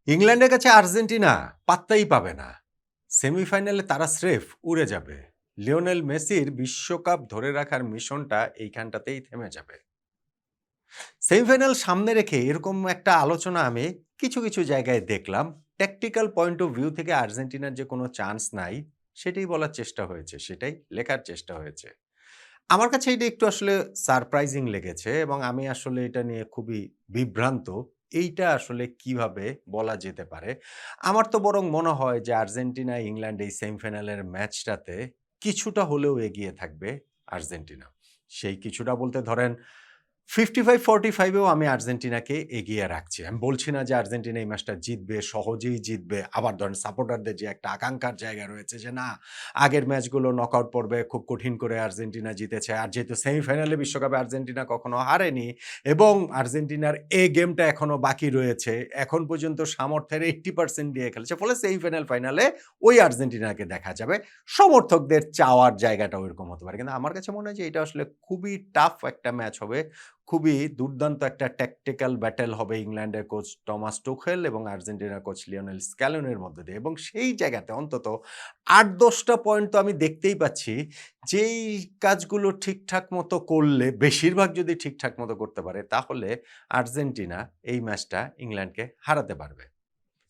ইংল্যান্ডের কাছে আর্জেন্টিনা পাত্তাই পাবে না। সেমিফাইনালে তারা স্রেফ উড়ে যাবে। লিওনেল মেসির বিশ্বকাপ ধরে রাখার মিশনটা এইখানটাতেই থেমে যাবে। সেমিফাইনাল সামনে রেখে এরকম একটা আলোচনা আমি কিছু জায়গায় দেখলাম। ট্যাকটিক্যাল পয়েন্ট অফ ভিউ থেকে আর্জেন্টিনার যে কোনো চান্স নাই, সেটাই বলার চেষ্টা হয়েছে, সেটাই লেখার চেষ্টা হয়েছে। আমার কাছে এটা একটু আসলে সারপ্রাইজিং লেগেছে এবং আমি আসলে এটা নিয়ে খুবই বিভ্রান্ত। এইটা আসলে কিভাবে বলা যেতে পারে? আমার তো বরং মনে হয় যে আর্জেন্টিনা ইংল্যান্ড এই সেমিফাইনালের ম্যাচটাতে কিছুটা হলেও এগিয়ে থাকবে আর্জেন্টিনা। সেই কিছুটা বলতে ধরেন 55-45 এও আমি আর্জেন্টিনাকে এগিয়ে রাখছি। আমি বলছি না যে আর্জেন্টিনা এই ম্যাচটা জিতবে, সহজেই জিতবে। আবার ধরেন সাপোর্টারদের যে একটা আকাঙ্ক্ষার জায়গা রয়েছে যে না, আগের ম্যাচগুলো নকআউট পর্বে খুব কঠিন করে আর্জেন্টিনা জিতেছে। আর যেহেতু সেমিফাইনালে বিশ্বকাপে আর্জেন্টিনা কখনো হারেনি এবং আর্জেন্টিনার গেমটা এখনো বাকি রয়েছে। এখন পর্যন্ত সামর্থ্যের 80% দিয়ে খেলেছে। ফলে সেমিফাইনাল, ফাইনালে ওই আর্জেন্টিনাকে দেখা যাবে। সমর্থকদের চাওয়ার জায়গাটাও এরকম হতে পারে। কিন্তু আমার কাছে মনে হয় যে এটা আসলে খুবই টাফ একটা ম্যাচ হবে। খুবই দুর্দান্ত একটা ট্যাকটিক্যাল ব্যাটল হবে ইংল্যান্ডের কোচ টমাস টুখেল এবং আর্জেন্টিনার কোচ লিওনেল স্ক্যালোনির মধ্যে দিয়ে এবং সেই জায়গাতে অন্তত ৮-১০ টা পয়েন্ট তো আমি দেখতেই পাচ্ছি, যেই কাজগুলো ঠিকঠাক মতো করলে, বেশিরভাগ যদি ঠিকঠাক মতো করতে পারে, তাহলে আর্জেন্টিনা এই ম্যাচটা ইংল্যান্ডকে হারাতে পারবে।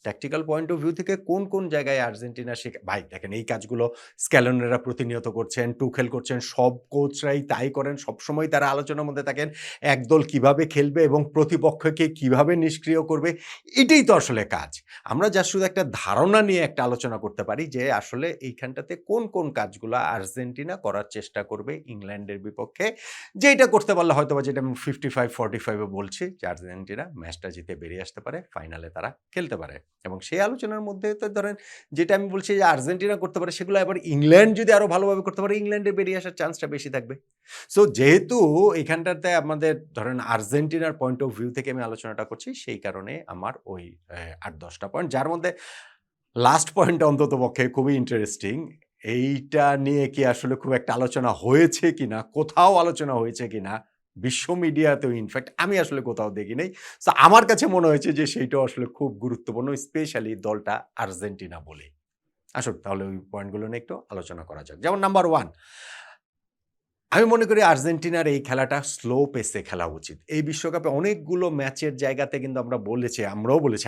ট্যাকটিক্যাল পয়েন্ট অফ ভিউ থেকে কোন জায়গায় আর্জেন্টিনা ভাই দেখেন এই কাজগুলো স্ক্যালোনেরা প্রতিনিয়ত করছেন, টুখেল করছেন, সব কোচরাই তাই করেন। সবসময় তারা আলোচনার মধ্যে থাকেন। একদল কিভাবে খেলবে এবং প্রতিপক্ষকে কিভাবে নিষ্ক্রিয় করবে, এটাই তো আসলে কাজ। আমরা জাস্ট শুধু একটা ধারণা নিয়ে একটা আলোচনা করতে পারি যে আসলে এইখানটাতে কোন কাজগুলা আর্জেন্টিনা করার চেষ্টা করবে ইংল্যান্ডের বিপক্ষে। যেইটা করতে পারলে হয়তোবা, যেটা আমি 55-45 এ বলছি যে আর্জেন্টিনা ম্যাচটা জিতে বেরিয়ে আসতে পারে, ফাইনালে তারা খেলতে পারে। এবং সেই আলোচনার মধ্যে তো ধরেন যেটা আমি বলছি যে আর্জেন্টিনা করতে পারে, সেগুলো আবার ইংল্যান্ড যদি আরো ভালোভাবে করতে পারে, ইংল্যান্ডের বেরিয়ে আসার চান্সটা বেশি থাকবে। সো যেহেতু এখানটাতে আমাদের ধরেন আর্জেন্টিনার পয়েন্ট অফ ভিউ থেকে আমি আলোচনাটা করছি, সেই কারণে আমার ওই ৮-১০ টা পয়েন্ট, যার মধ্যে লাস্ট পয়েন্টটা অন্ততপক্ষে খুবই ইন্টারেস্টিং। এইটা নিয়ে কি আসলে খুব একটা আলোচনা হয়েছে কিনা, কোথাও আলোচনা হয়েছে কিনা, বিশ্ব মিডিয়াতেও ইনফ্যাক্ট আমি আসলে কোথাও দেখি নাই। সো আমার কাছে মনে হয়েছে যে সেইটাও আসলে খুব গুরুত্বপূর্ণ, স্পেশালি দলটা আর্জেন্টিনা বলে। আসুন তাহলে ওই পয়েন্টগুলো নিয়ে একটু আলোচনা করা যাক। যেমন নাম্বার 1, আমি মনে করি আর্জেন্টিনার এই খেলাটা স্লো পেসে খেলা উচিত। এই বিশ্বকাপে অনেকগুলো ম্যাচের জায়গাতে কিন্তু আমরাও বলেছি,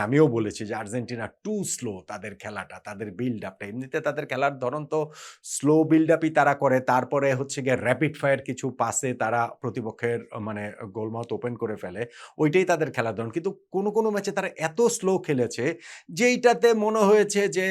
আমিও বলেছি যে আর্জেন্টিনা টু স্লো তাদের খেলাটা, তাদের বিল্ড আপটা। এমনিতে তাদের খেলার ধরন তো স্লো বিল্ড আপই তারা করে। তারপরে হচ্ছে গিয়ে র‍্যাপিড ফায়ার কিছু পাসে তারা প্রতিপক্ষের মানে গোলমাউথ ওপেন করে ফেলে। ওইটাই তাদের খেলার ধরন। কিন্তু কোনো ম্যাচে তারা এত স্লো খেলেছে যেইটাতে মনে হয়েছে যে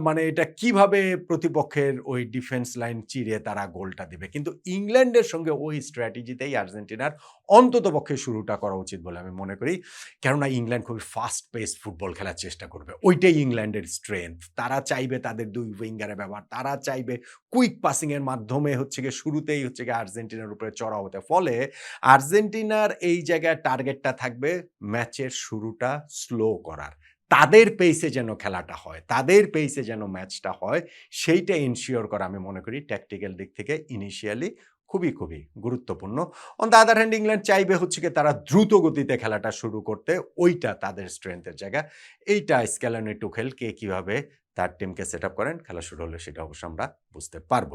মানে এটা কিভাবে প্রতিপক্ষের ওই ডিফেন্স লাইন চিরে তারা গোলটা দিবে। কিন্তু ইংল্যান্ডের সঙ্গে ওই স্ট্র্যাটেজিতেই আর্জেন্টিনার অন্ততপক্ষে শুরুটা করা উচিত বলে আমি মনে করি। কেননা ইংল্যান্ড খুবই ফাস্ট পেস ফুটবল খেলার চেষ্টা করবে। ওইটাই ইংল্যান্ডের স্ট্রেংথ। তারা চাইবে তাদের ২ উইঙ্গারের ব্যবহার। তারা চাইবে কুইক পাসিং এর মাধ্যমে হচ্ছে গিয়ে শুরুতেই হচ্ছে গিয়ে আর্জেন্টিনার উপরে চড়াও হতে। ফলে আর্জেন্টিনার এই জায়গায় টার্গেটটা থাকবে ম্যাচের শুরুটা স্লো করার। তাদের পেইসে যেন খেলাটা হয়, তাদের পেইসে যেন ম্যাচটা হয়, সেইটা এনশিওর করা আমি মনে করি ট্যাকটিক্যাল দিক থেকে ইনিশিয়ালি খুবই গুরুত্বপূর্ণ। On the other hand England চাইবে হচ্ছে গিয়ে তারা দ্রুত গতিতে খেলাটা শুরু করতে, ওইটা তাদের স্ট্রেংথ এর জায়গা। এইটা স্ক্যালোনি টুখেল কে কিভাবে তার টিমকে সেটআপ করেন, খেলা শুরু হলে সেটা অবশ্য আমরা বুঝতে পারব।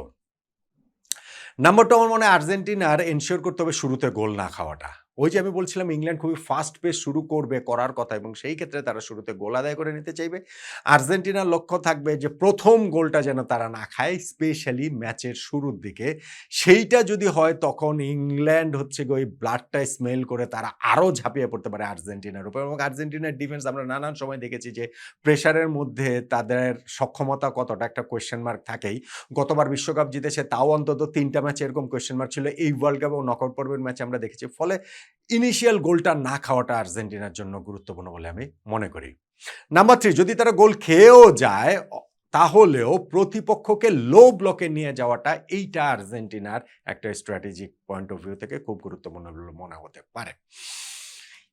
নাম্বার 2, আমার মনে হয় আর্জেন্টিনার এনশিওর করতে হবে শুরুতে গোল না খাওয়াটা। ওই যে আমি বলছিলাম ইংল্যান্ড খুবই ফাস্ট পেস শুরু করবে, করার কথা এবং সেই ক্ষেত্রে তারা শুরুতে গোল আদায় করে নিতে চাইবে। আর্জেন্টিনার লক্ষ্য থাকবে যে ১ম গোলটা যেন তারা না খায়, স্পেশালি ম্যাচের শুরুর দিকে। সেইটা যদি হয় তখন ইংল্যান্ড হচ্ছে গিয়ে ওই ব্লাডটা স্মেল করে তারা আরো ঝাঁপিয়ে পড়তে পারে আর্জেন্টিনার উপর এবং আর্জেন্টিনার ডিফেন্স আমরা নানান সময় দেখেছি যে প্রেশারের মধ্যে তাদের সক্ষমতা কতটা একটা কোয়েশ্চেন মার্ক থাকেই। গতবার বিশ্বকাপ জিতেছে, তাও অন্তত ৩ টা ম্যাচে এরকম কোয়েশ্চেন মার্ক ছিল। এই ওয়ার্ল্ড কাপ এবং নকআউট পর্বের ম্যাচে আমরা দেখেছি। ফলে ইনিশিয়াল গোলটা না খাওয়াটা আর্জেন্টিনার জন্য গুরুত্বপূর্ণ বলে আমি মনে করি। নাম্বার 3, যদি তারা গোল খেয়েও যায় তাহলেও প্রতিপক্ষকে লো ব্লকে নিয়ে যাওয়াটা, এইটা আর্জেন্টিনার একটা স্ট্র্যাটেজিক পয়েন্ট অফ ভিউ থেকে খুব গুরুত্বপূর্ণ বলে মনে হতে পারে।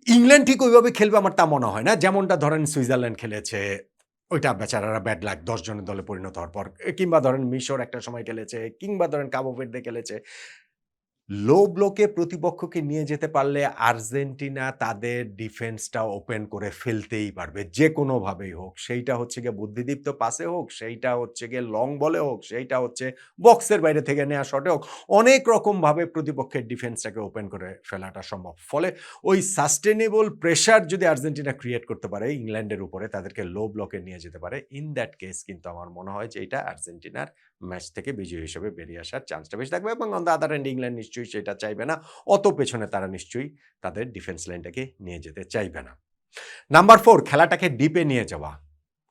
ইংল্যান্ড ঠিক ওইভাবে খেলবে আমার তা মনে হয় না। যেমনটা ধরেন সুইজারল্যান্ড খেলেছে, ওইটা বেচারারা ব্যাড লাক ১০ জনের দলে পরিণত হওয়ার পর। কিংবা ধরেন মিশর একটা সময় খেলেছে, কিংবা ধরেন কাবো ভের্দে খেলেছে। লো ব্লকে প্রতিপক্ষকে নিয়ে যেতে পারলে আর্জেন্টিনা তাদের ডিফেন্সটা ওপেন করে ফেলতেই পারবে যেকোনোভাবেই হোক। সেইটা হচ্ছে গিয়ে বুদ্ধিদীপ্ত পাসে হোক, সেইটা হচ্ছে গিয়ে লং বলে হোক, সেইটা হচ্ছে বক্সের বাইরে থেকে নেয়া শটে হোক। অনেক রকমভাবে প্রতিপক্ষের ডিফেন্সটাকে ওপেন করে ফেলাটা সম্ভব। ফলে ওই সাস্টেনেবল প্রেশার যদি আর্জেন্টিনা ক্রিয়েট করতে পারে ইংল্যান্ডের উপরে, তাদেরকে লো ব্লকে নিয়ে যেতে পারে, ইন দ্যাট কেস কিন্তু আমার মনে হয় যে এটা আর্জেন্টিনার ম্যাচ থেকে বিজয়ী হিসেবে বেরিয়ে আসার চান্সটা বেশি থাকবে এবং on the other and England নিশ্চয়ই সেটা চাইবে না। অত পেছনে তারা নিশ্চয়ই তাদের ডিফেন্স লাইনটাকে নিয়ে যেতে চাইবে না। নাম্বার 4, খেলাটাকে ডিপে নিয়ে যাওয়া।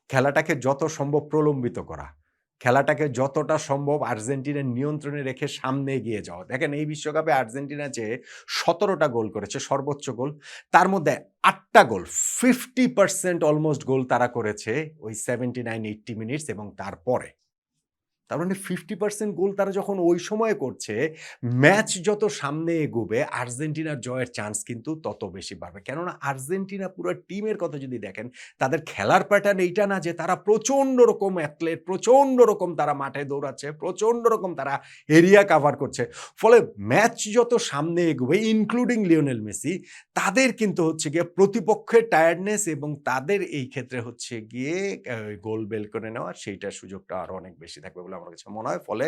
খেলাটাকে যত সম্ভব প্রলম্বিত করা। খেলাটাকে যতটা সম্ভব আর্জেন্টিনার নিয়ন্ত্রণে রেখে সামনে এগিয়ে যাওয়া। দেখেন এই বিশ্বকাপে আর্জেন্টিনা যে ১৭টা গোল করেছে সর্বোচ্চ গোল, তার মধ্যে ৮ টা গোল 50% অলমোস্ট গোল তারা করেছে ওই 79-80 মিনিটস এবং তারপরে। তার মানে 50% গোল তারা যখন ওই সময়ে করছে, ম্যাচ যত সামনে এগোবে আর্জেন্টিনার জয়ের চান্স কিন্তু তত বেশি বাড়বে। কেননা আর্জেন্টিনা পুরো টিমের কথা যদি দেখেন, তাদের খেলার প্যাটার্ন এইটা না যে তারা প্রচণ্ড রকম অ্যাথলেট, প্রচণ্ড রকম তারা মাঠে দৌড়াচ্ছে, প্রচণ্ড রকম তারা এরিয়া কাভার করছে। ফলে ম্যাচ যত সামনে এগোবে ইনক্লুডিং লিওনেল মেসি, তাদের কিন্তু হচ্ছে গিয়ে প্রতিপক্ষের টায়ার্ডনেস এবং তাদের এই ক্ষেত্রে হচ্ছে গিয়ে গোল বের করে নেওয়া সেইটার সুযোগটা আরো অনেক বেশি থাকবে বলে আমার কাছে মনে হয়। ফলে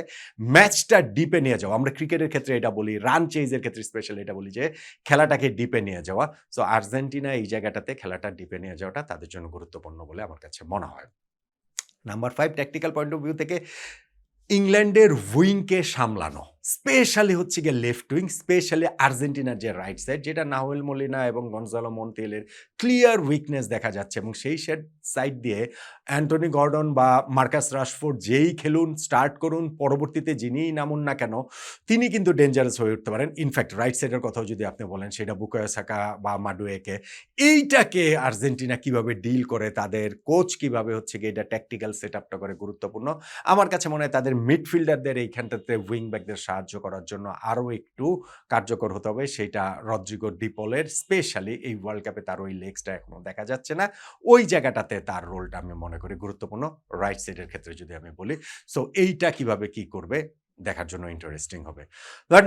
ম্যাচটা ডিপে নিয়ে যাওয়া, আমরা ক্রিকেটের ক্ষেত্রে এটা বলি, রান চেজের ক্ষেত্রে স্পেশালি এটা বলি যে খেলাটাকে ডিপে নিয়ে যাওয়া। সো আর্জেন্টিনা এই জায়গাটাতে খেলাটা ডিপে নিয়ে যাওয়াটা তাদের জন্য গুরুত্বপূর্ণ বলে আমার কাছে মনে হয়। Number 5, tactical point of view থেকে ইংল্যান্ডের উইংকে সামলানো, স্পেশালি হচ্ছে গিয়ে লেফট উইং, স্পেশালি আর্জেন্টিনার যে রাইট সাইড, যেটা নাহুয়েল মলিনা এবং গনজালো মন্টিয়েলের ক্লিয়ার উইকনেস দেখা যাচ্ছে এবং সেই সাইড দিয়ে অ্যান্টনি গর্ডন বা মার্কাস রাশফোর্ড যেই খেলুন, স্টার্ট করুন, পরবর্তীতে যিনিই নামুন না কেন, তিনি কিন্তু ডেঞ্জারাস হয়ে উঠতে পারেন। ইনফ্যাক্ট রাইট সাইডের কথাও যদি আপনি বলেন, সেটা বুকায়ো সাকা বা মাডুয়েকে, এইটাকে আর্জেন্টিনা কিভাবে ডিল করে, তাদের কোচ কিভাবে হচ্ছে গিয়ে এটা ট্যাকটিক্যাল সেট আপটা করে গুরুত্বপূর্ণ। আমার কাছে মনে হয় তাদের মিডফিল্ডারদের এইখানটাতে উইং ব্যাকদের সাহায্য করার জন্য আরও একটু কার্যকর হতে হবে। সেইটা রদ্রিগো ডিপলের, স্পেশালি এই ওয়ার্ল্ড কাপে তার ওই লেগসটা এখনো দেখা যাচ্ছে না। ওই জায়গাটাতে তার রোলটা আমি মনে করি গুরুত্বপূর্ণ রাইট সাইডের ক্ষেত্রে যদি আমি বলি। সো এইটা কিভাবে কি করবে দেখার জন্য ইন্টারেস্টিং হবে।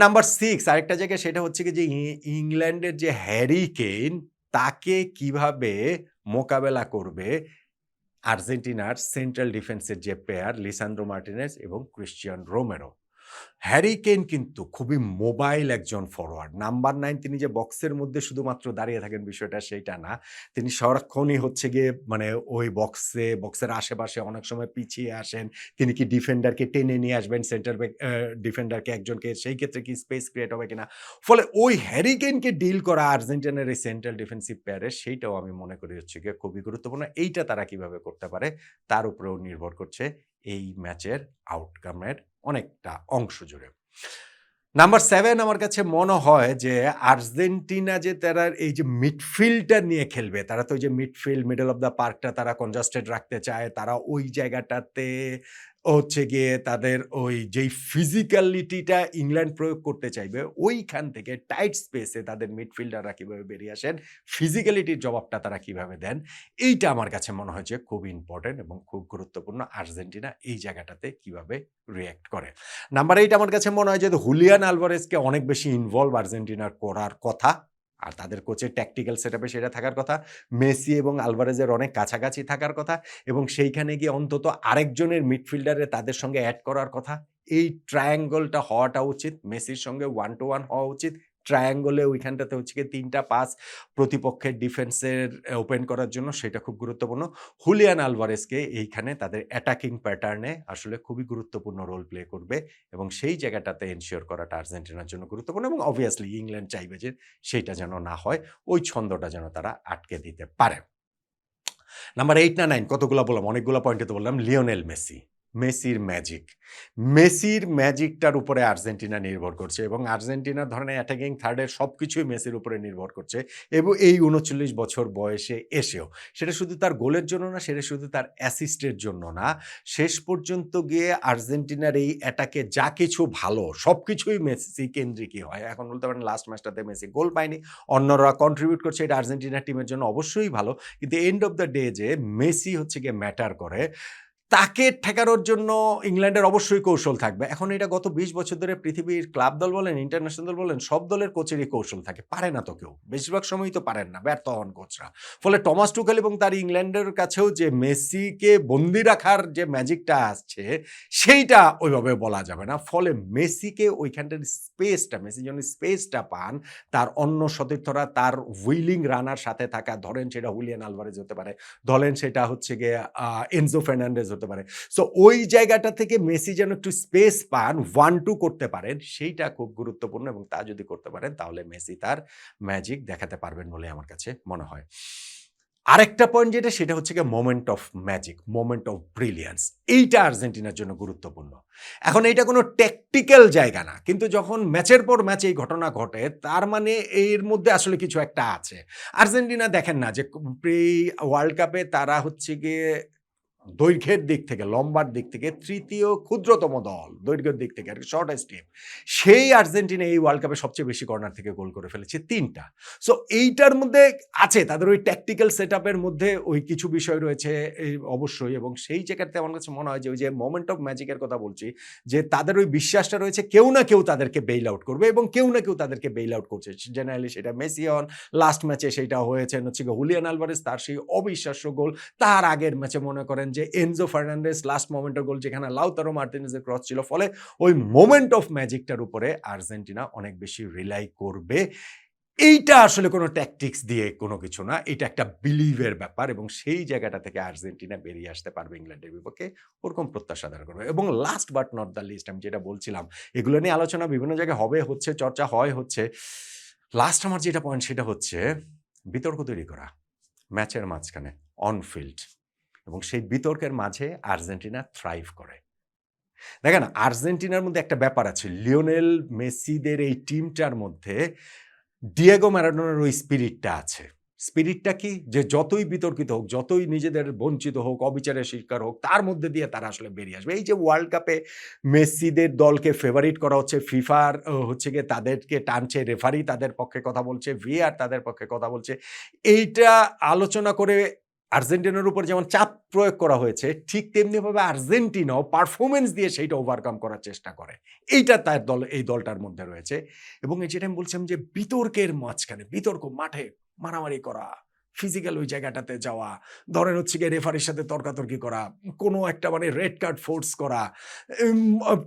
নাম্বার 6 আরেকটা জায়গায়, সেটা হচ্ছে কি যে ইংল্যান্ডের যে হ্যারি কেইন, তাকে কিভাবে মোকাবেলা করবে আর্জেন্টিনার সেন্ট্রাল ডিফেন্সের যে পেয়ার লিসান্দ্রো মার্টিনেজ এবং ক্রিশ্চিয়ান রোমেরো। হ্যারি কেইন কিন্তু খুবই মোবাইল একজন ফরোয়ার্ড। নাম্বার 9, তিনি যে বক্সের মধ্যে শুধুমাত্র দাঁড়িয়ে থাকেন বিষয়টা সেইটা না। তিনি সারাক্ষণই হচ্ছে গিয়ে মানে ওই বক্সের আশেপাশে অনেক সময় পিছিয়ে আসেন। তিনি কি ডিফেন্ডারকে টেনে নিয়ে আসবেন, সেন্টার ব্যাক ডিফেন্ডারকে একজনকে, সেই ক্ষেত্রে কি স্পেস ক্রিয়েট হবে কিনা। ফলে ওই হ্যারি কেইনকে ডিল করা আর্জেন্টিনার এই সেন্ট্রাল ডিফেন্সিভ পেয়ারের, সেইটাও আমি মনে করি হচ্ছে গিয়ে খুবই গুরুত্বপূর্ণ। এইটা তারা কিভাবে করতে পারে তার উপরেও নির্ভর করছে এই ম্যাচের আউটকামের অনেকটা অংশ জুড়ে। নাম্বার 7 আমার কাছে মনে হয় যে আর্জেন্টিনা যে তারা এই যে মিডফিল্ডটা নিয়ে খেলবে, তারা তো ওই যে মিডফিল্ড, মিডল অফ দ্য পার্কটা তারা কনজাস্টেড রাখতে চায়। তারা ওই জায়গাটাতে হচ্ছে গিয়ে তাদের ওই যেই ফিজিক্যালিটিটা ইংল্যান্ড প্রয়োগ করতে চাইবে, ওইখান থেকে টাইট স্পেসে তাদের মিডফিল্ডাররা কিভাবে বেরিয়ে আসেন, ফিজিক্যালিটির জবাবটা তারা কিভাবে দেন, এইটা আমার কাছে মনে হয় যে খুব ইম্পর্টেন্ট এবং খুব গুরুত্বপূর্ণ। আর্জেন্টিনা এই জায়গাটাতে কিভাবে রিঅ্যাক্ট করে। নাম্বার 8 আমার কাছে মনে হয় যে হুলিয়ান আলভারেজকে অনেক বেশি ইনভলভ আর্জেন্টিনার করার কথা। আর তাদের কোচের ট্যাকটিক্যাল সেটআপে সেটা থাকার কথা। মেসি এবং আলভারেজের অনেক কাছাকাছি থাকার কথা এবং সেইখানে গিয়ে অন্তত আরেকজনের মিডফিল্ডারে তাদের সঙ্গে অ্যাড করার কথা। এই ট্রায়াঙ্গলটা হওয়াটা উচিত। মেসির সঙ্গে 1 টু 1 হওয়া উচিত। ট্রায়াঙ্গলে ওইখানটাতে হচ্ছে গিয়ে ৩ টা পাস প্রতিপক্ষের ডিফেন্সের ওপেন করার জন্য, সেটা খুব গুরুত্বপূর্ণ। হুলিয়ান আলভারেজকে এইখানে তাদের অ্যাটাকিং প্যাটার্নে আসলে খুবই গুরুত্বপূর্ণ রোল প্লে করবে এবং সেই জায়গাটাতে এনশিওর করাটা আর্জেন্টিনার জন্য গুরুত্বপূর্ণ এবং অবভিয়াসলি ইংল্যান্ড চাইবে যে সেইটা যেন না হয়, ওই ছন্দটা যেন তারা আটকে দিতে পারে। নাম্বার 8 না 9 কতগুলা বললাম, অনেকগুলা পয়েন্টে তো বললাম। লিওনেল মেসি, মেসির ম্যাজিক। মেসির ম্যাজিকটার উপরে আর্জেন্টিনা নির্ভর করছে এবং আর্জেন্টিনার ধরনের অ্যাটাকিং থার্ডের সবকিছুই মেসির উপরে নির্ভর করছে এবং এই ৩৯ বছর বয়সে এসেও। সেটা শুধু তার গোলের জন্য না, সেটা শুধু তার অ্যাসিস্টের জন্য না। শেষ পর্যন্ত গিয়ে আর্জেন্টিনার এই অ্যাটাকে যা কিছু ভালো সবকিছুই মেসি কেন্দ্রিকই হয়। এখন বলতে পারেন লাস্ট ম্যাচটাতে মেসি গোল পায়নি, অন্যরা কন্ট্রিবিউট করছে, এটা আর্জেন্টিনা টিমের জন্য অবশ্যই ভালো। কিন্তু এন্ড অফ দ্য ডে যে মেসি হচ্ছে গিয়ে ম্যাটার করে, তাকে ঠেকানোর জন্য ইংল্যান্ডের অবশ্যই কৌশল থাকবে। এখন এটা গত ২০ বছর ধরে পৃথিবীর ক্লাব দল বলেন, ইন্টারন্যাশনাল দল বলেন, সব দলের কোচেরই কৌশল থাকে। পারে না তো কেউ। বেশিরভাগ সময়ই তো পারেন না, ব্যর্থ হন কোচরা। ফলে টমাস টুখেল এবং তার ইংল্যান্ডের কাছেও যে মেসিকে বন্দী রাখার যে ম্যাজিকটা আসছে, সেইটা ওইভাবে বলা যাবে না। ফলে মেসিকে ওইখানটার স্পেসটা, মেসি যেন স্পেসটা পান, তার অন্য সতীর্থরা তার উইলিং রানার সাথে থাকা, ধরেন সেটা হুলিয়ান আলভারেজ হতে পারে, ধরেন সেটা হচ্ছে গিয়ে এনজো ফার্নান্ডেজ হতে পারে। সো ওই জায়গাটা থেকে মেসি যেন একটু স্পেস পান, 1-2 করতে পারেন, সেইটা খুব গুরুত্বপূর্ণ এবং তা যদি করতে পারেন তাহলে মেসি তার ম্যাজিক দেখাতে পারবেন বলে আমার কাছে মনে হয়। আরেকটা পয়েন্ট যেটা, সেটা হচ্ছে গিয়ে moment of magic, moment of brilliance. এইটা আর্জেন্টিনার জন্য গুরুত্বপূর্ণ। এখন এইটা কোনো ট্যাকটিক্যাল জায়গা না। কিন্তু যখন ম্যাচের পর ম্যাচ এই ঘটনা ঘটে, তার মানে এর মধ্যে আসলে কিছু একটা আছে। আর্জেন্টিনা দেখেন না যে প্রি ওয়ার্ল্ড কাপে তারা হচ্ছে গিয়ে দৈর্ঘ্যের দিক থেকে, লম্বার দিক থেকে ৩য় ক্ষুদ্রতম দল, দৈর্ঘ্যের দিক থেকে আরকি, শর্টেস্ট টিম। সেই আর্জেন্টিনা এই ওয়ার্ল্ড কাপে সবচেয়ে বেশি কর্নার থেকে গোল করে ফেলেছে ৩ টা। সো এইটার মধ্যে আছে তাদের ওই ট্যাকটিক্যাল সেটআপের মধ্যে ওই কিছু বিষয় রয়েছে অবশ্যই, এবং সেই জায়গাতে আমার কাছে মনে হয় যে ওই যে মোমেন্ট অফ ম্যাজিকের কথা বলছি, যে তাদের ওই বিশ্বাসটা রয়েছে কেউ না কেউ তাদেরকে বেইল আউট করবে এবং কেউ না কেউ তাদেরকে বেইল আউট করছে। জেনারেলি সেটা মেসি হন, লাস্ট ম্যাচে সেইটা হয়েছে হচ্ছে গিয়ে হুলিয়ান আলভারেজ, তার সেই অবিশ্বাস্য গোল। তার আগের ম্যাচে মনে করেন যে এনজো ফার্নান্ডেজ লাস্ট মোমেন্টের গোল, যেখানে লাউতারো মার্টিনেজের ক্রস ছিল। ফলে ওই মোমেন্ট অফ ম্যাজিকটার উপরে আর্জেন্টিনা অনেক বেশি রিলাই করবে। এইটা আসলে কোনো ট্যাকটিক্স দিয়ে কোনো কিছু না, এটা একটা বিলিভের ব্যাপার এবং সেই জায়গাটা থেকে আর্জেন্টিনা বেরিয়ে আসতে পারবে ইংল্যান্ডের বিপক্ষে, ওরকম প্রত্যাশা ধারণ করবে। এবং last but not the least, আমি যেটা বলছিলাম, এগুলো নিয়ে আলোচনা বিভিন্ন জায়গায় হবে, হচ্ছে, চর্চা হয়, হচ্ছে। লাস্ট আমার যেটা পয়েন্ট সেটা হচ্ছে বিতর্ক তৈরি করা ম্যাচের মাঝখানে, অন ফিল্ড, এবং সেই বিতর্কের মাঝে আর্জেন্টিনা থ্রাইভ করে। দেখেন, আর্জেন্টিনার মধ্যে একটা ব্যাপার আছে, লিওনেল মেসিদের এই টিমটার মধ্যে ডিয়েগো ম্যারাডোনার ওই স্পিরিটটা আছে। স্পিরিটটা কি? যে যতই বিতর্কিত হোক, যতই নিজেদের বঞ্চিত হোক, অবিচারের শিকার হোক, তার মধ্যে দিয়ে তারা আসলে বেরিয়ে আসবে। এই যে ওয়ার্ল্ড কাপে মেসিদের দলকে ফেভারিট করা হচ্ছে, ফিফার হচ্ছে গিয়ে তাদেরকে টানছে, রেফারি তাদের পক্ষে কথা বলছে, ভিএআর তাদের পক্ষে কথা বলছে। এইটা আলোচনা করে আর্জেন্টিনার উপর যেমন চাপ প্রয়োগ করা হয়েছে, ঠিক তেমনিভাবে আর্জেন্টিনাও পারফরম্যান্স দিয়ে সেইটা ওভারকাম করার চেষ্টা করে। এইটা তার দল, এই দলটার মধ্যে রয়েছে। এবং এই যেটা আমি বলছিলাম যে বিতর্কের মাঝখানে, বিতর্ক মাঠে মারামারি করা, ফিজিক্যাল ওই জায়গাটাতে যাওয়া, ধরেন হচ্ছে গিয়ে রেফারির সাথে তর্কাতর্কি করা, কোনো একটা মানে রেড কার্ড ফোর্স করা,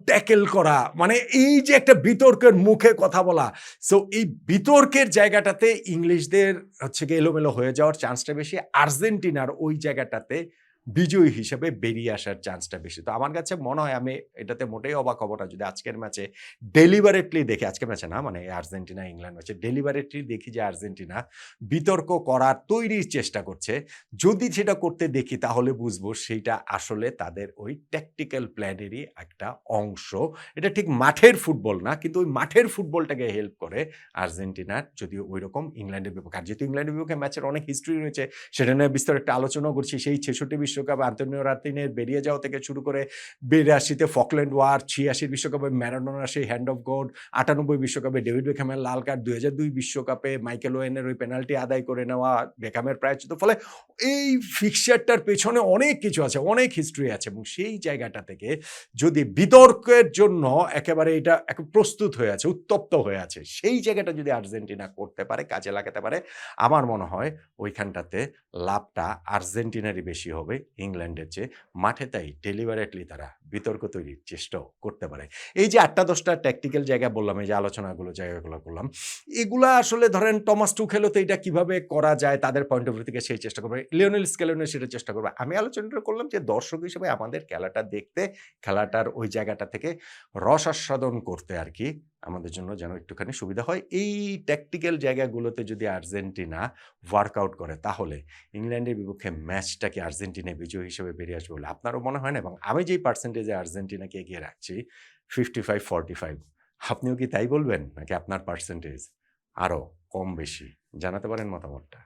ট্যাকেল করা, মানে এই যে একটা বিতর্কের মুখে কথা বলা। সো এই বিতর্কের জায়গাটাতে ইংলিশদের হচ্ছে গিয়ে এলোমেলো হয়ে যাওয়ার চান্সটা বেশি, আর্জেন্টিনার ওই জায়গাটাতে বিজয়ী হিসেবে বেরিয়ে আসার চান্সটা বেশি। তো আমার কাছে মনে হয় আমি এটাতে মোটেই অবাক হব না যদি আজকের ম্যাচে ডেলিবারেটলি দেখি, আজকের ম্যাচে না, মানে আর্জেন্টিনা ইংল্যান্ড ম্যাচে ডেলিবারেটলি দেখি যে আর্জেন্টিনা বিতর্ক করার, তৈরির চেষ্টা করছে। যদি সেটা করতে দেখি তাহলে বুঝবো সেইটা আসলে তাদের ওই ট্যাকটিক্যাল প্ল্যানেরই একটা অংশ। এটা ঠিক মাঠের ফুটবল না, কিন্তু ওই মাঠের ফুটবলটাকে হেল্প করে আর্জেন্টিনার, যদি ওইরকম ইংল্যান্ডের বিপক্ষে। আর যেহেতু ইংল্যান্ডের বিপক্ষে ম্যাচের অনেক হিস্ট্রি রয়েছে, সেটা নিয়ে বিস্তার একটা আলোচনাও করছি। সেই ৬৬ বিশ্বকাপ আন্তোনিও রাতিনের বেরিয়ে যাওয়া থেকে শুরু করে ৮২-তে ফকল্যান্ড ওয়ার, ৮৬ বিশ্বকাপে ম্যারাডোনার সেই হ্যান্ড অফ গড, ৯৮ বিশ্বকাপে ডেভিড বেকহ্যামের লাল কার্ড, ২০০২ বিশ্বকাপে মাইকেল ওয়েনের ওই পেনাল্টি আদায় করে নেওয়া, বেকহ্যামের প্রায়শ্চিত্ত। ফলে এই ফিক্সচারটার পেছনে অনেক কিছু আছে, অনেক হিস্ট্রি আছে, এবং সেই জায়গাটা থেকে যদি বিতর্কের জন্য একেবারে এটা প্রস্তুত হয়ে আছে, উত্তপ্ত হয়ে আছে, সেই জায়গাটা যদি আর্জেন্টিনা করতে পারে, কাজে লাগাতে পারে, আমার মনে হয় ওইখানটাতে লাভটা আর্জেন্টিনারই বেশি হবে ইংল্যান্ডের চেয়ে। মাঠে তাই ডেলিবারেটলি তারা বিতর্ক তৈরির চেষ্টাও করতে পারে। এই যে ৮টা-১০টা ট্যাকটিক্যাল জায়গা বললাম, এই যে আলোচনাগুলো, জায়গাগুলো করলাম, এগুলা আসলে ধরেন টমাস টুখেলও তো এটা কিভাবে করা যায় তাদের পয়েন্ট অফ ভিউ থেকে সেই চেষ্টা করবে, লিওনেল স্কেলোনিও সেটা চেষ্টা করবে। আমি আলোচনাটা করলাম যে দর্শক হিসেবে আমাদের খেলাটা দেখতে, খেলাটার ওই জায়গাটা থেকে রস আস্বাদন করতে আর কি, আমাদের জন্য যেন একটুখানি সুবিধা হয়। এই ট্যাকটিক্যাল জায়গাগুলোতে যদি আর্জেন্টিনা ওয়ার্কআউট করে তাহলে ইংল্যান্ডের বিপক্ষে ম্যাচটাকে আর্জেন্টিনা বিজয়ী হিসেবে বেরিয়ে আসবে বলে আপনারও মনে হয় না? এবং আমি যেই পার্সেন্টেজে আর্জেন্টিনাকে এগিয়ে রাখছি 55-45, আপনিও কি তাই বলবেন? নাকি আপনার পার্সেন্টেজ আরও কম বেশি? জানাতে পারেন মতামতটা।